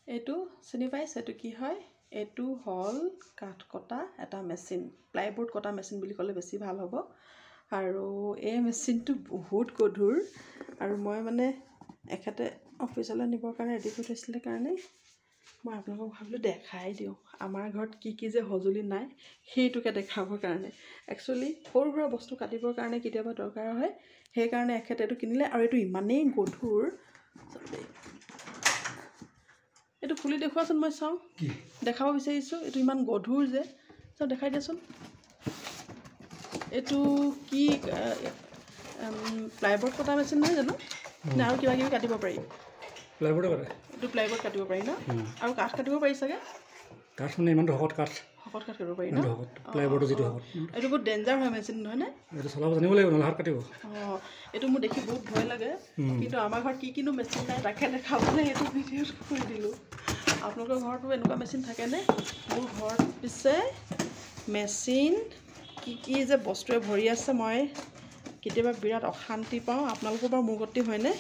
এইটো চিনি পাইছে এইটো কি হয় এইটো হল কাঠ কটা এটা মেচিন প্লাইবোৰ্ড কটা মেচিন বুলি ক'লে বেছি ভাল হ'ব আৰু এই মেচিনটো বহুত গধুৰ আৰু মই মানে এখেতে অফিচলৈ নিবৰ কাৰণে ৰেডি কৰি থৈছিলে কাৰণে মই আপোনালোকক ভাবিলোঁ দেখাই দিওঁ আমাৰ ঘৰত কি যে সঁজুলি নাই সেইটোকে দেখাবৰ কাৰণে একচুৱেলি সৰু সুৰা বস্তু কাটিবৰ কাৰণে কেতিয়াবা দৰকাৰ হয় সেইকাৰণে এখেতে এইটো কিনিলে আৰু এইটো ইমানেই গধুৰ এইটো খুলি দেখুৱাচোন মই চাওঁ দেখাব বিচাৰিছোঁ এইটো ইমান গধুৰ যে চাওঁ দেখাই দিয়াচোন এইটো কি প্লাইবোৰ্ড কটা মেচিন নহয় জানো নে আৰু কিবা কিবি কাটিব পাৰি প্লাইবোৰ্ড কাটে এইটো প্লাইবোৰ্ড কাটিব পাৰি ন আৰু কাঠ কাটিব পাৰি চাগে কাঠ মানে ইমান শকত কাঠ কাটিব পাৰি ন প্লাইবোৰ্ডৰ যিটো শকত এইটো বহুত ডেঞ্জাৰ হয় মেচিন নহয়নে এইটো চলাব জানিব লাগিব নহ'লে হাত কাটিব এইটো মোৰ দেখি বহুত ভয় লাগে কিন্তু আমাৰ ঘৰত কিনো মেচিন নাই তাকে দেখাবলৈ এইটো ভিডিঅ'ত কৰি দিলোঁ আপোনালোকৰ ঘৰতো এনেকুৱা মেচিন থাকেনে মোৰ ঘৰত পিছে মেচিন কি যে বস্তুৱে ভৰি আছে মই কেতিয়াবা বিৰাট অশান্তি পাওঁ আপোনালোকৰ বাৰু মোৰ গতি হয়নে